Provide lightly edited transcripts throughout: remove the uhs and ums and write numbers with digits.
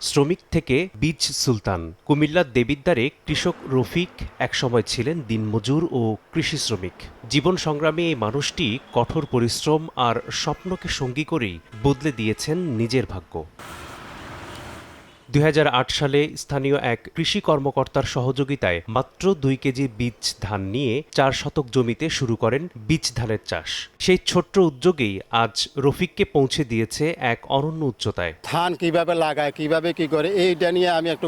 শ্রমিক থেকে বীজ সুলতান। কুমিল্লার দেবিদ্বারে কৃষক রফিক একসময় ছিলেন দিনমজুর ও কৃষি শ্রমিক। জীবন সংগ্রামে এই মানুষটি কঠোর পরিশ্রম আর স্বপ্নকে সঙ্গী করেই বদলে দিয়েছেন নিজের ভাগ্য। ২০০৮ সালে স্থানীয় এক কৃষি কর্মকর্তার সহযোগিতায় মাত্র ২ কেজি বীজ ধান নিয়ে ৪ শতক জমিতে শুরু করেন বীজ ধানের চাষ। সেই ছোট্ট উদ্যোগেই আজ রফিককে পৌঁছে দিয়েছে এক অনন্য উচ্চতায়। ধান কিভাবে লাগায়, কিভাবে কি করে, এইটা নিয়ে আমি একটু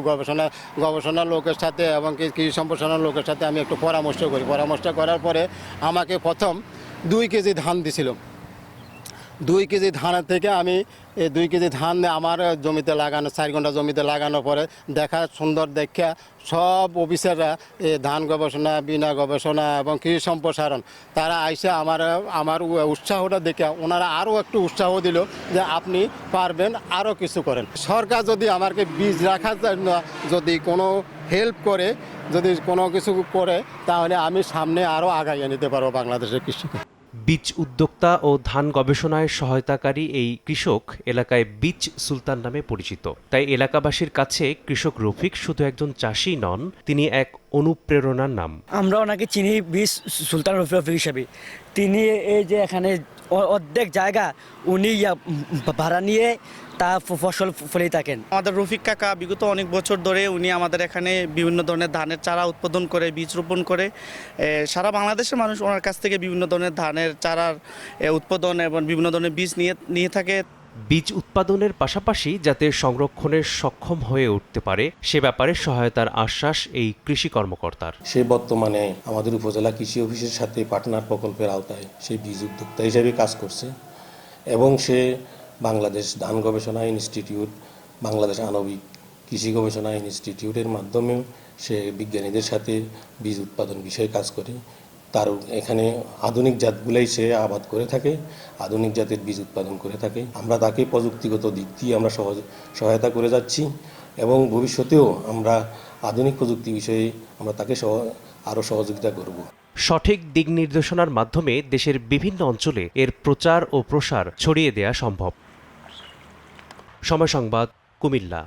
গবেষণা লোকের সাথে এবং কৃষি সম্প্রসারণ লোকের সাথে আমি একটু পরামর্শ করি। পরামর্শ করার পরে আমাকে প্রথম ২ কেজি ধান দিছিল। ২ কেজি ধানের থেকে আমি এই ২ কেজি ধান আমার জমিতে লাগানো, ৪ ঘন্টা জমিতে লাগানোর পরে দেখা সুন্দর দেখা সব অফিসাররা ধান গবেষণা, বিনা গবেষণা এবং কৃষি সম্প্রসারণ তারা আইসে আমার উৎসাহটা দেখে ওনারা আরও একটু উৎসাহ দিল যে আপনি পারবেন, আরও কিছু করেন। সরকার যদি আমাকে বীজ রাখার জন্য যদি কোনো হেল্প করে, যদি কোনো কিছু করে, তাহলে আমি সামনে আরও আগাইয়ে নিতে পারবো বাংলাদেশের কৃষিকে। বীজ উদ্যোক্তা ও ধান গবেষণায় সহায়তাকারী এই কৃষক এলাকায় বীজ সুলতান নামে পরিচিত। তাই এলাকাবাসীর কাছে কৃষক রফিক শুধু একজন চাষী নন, তিনি এক অনুপ্রেরণার নাম। আমরা ওনাকে চিনি বীজ সুলতান রফিক হিসেবে। তিনি এই যে এখানে অর্ধেক জায়গা উনি ভাড়া নিয়ে তা ফসল ফলেই থাকেন। আমাদের রফিক কাকা বিগত অনেক বছর ধরে উনি আমাদের এখানে বিভিন্ন ধরনের ধানের চারা উৎপাদন করে, বীজ রোপণ করে। সারা বাংলাদেশের মানুষ ওনার কাছ থেকে বিভিন্ন ধরনের ধানের চারার উৎপাদন এবং বিভিন্ন ধরনের বীজ নিয়ে থাকে। বীজ উৎপাদনের পাশাপাশি যাতে সংরক্ষণে সক্ষম হয়ে উঠতে পারে সে ব্যাপারে সহায়তার আশ্বাস এই কৃষি কর্মকর্তার। সে বর্তমানে আমাদের উপজেলা কৃষি অফিসের সাথে পার্টনার প্রকল্পের আওতায় সেই বীজ উদ্যোক্তা হিসেবে কাজ করছে এবং সে বাংলাদেশ ধান গবেষণা ইনস্টিটিউট, বাংলাদেশ আণবিক কৃষি গবেষণা ইনস্টিটিউটের মাধ্যমেও সে বিজ্ঞানীদের সাথে বীজ উৎপাদন বিষয়ে কাজ করে। তার এখানে আধুনিক জাতগুলাই সে আবাদ করে থাকে, আধুনিক জাতের বীজ উৎপাদন করে থাকে। আমরা তাকে প্রযুক্তিগত দিক দিয়ে আমরা সহায়তা করে যাচ্ছি এবং ভবিষ্যতেও আমরা আধুনিক প্রযুক্তি বিষয়ে আমরা তাকে আরও সহযোগিতা করব। সঠিক দিক নির্দেশনার মাধ্যমে দেশের বিভিন্ন অঞ্চলে এর প্রচার ও প্রসার ছড়িয়ে দেয়া সম্ভব। সময় সংবাদ, কুমিল্লা।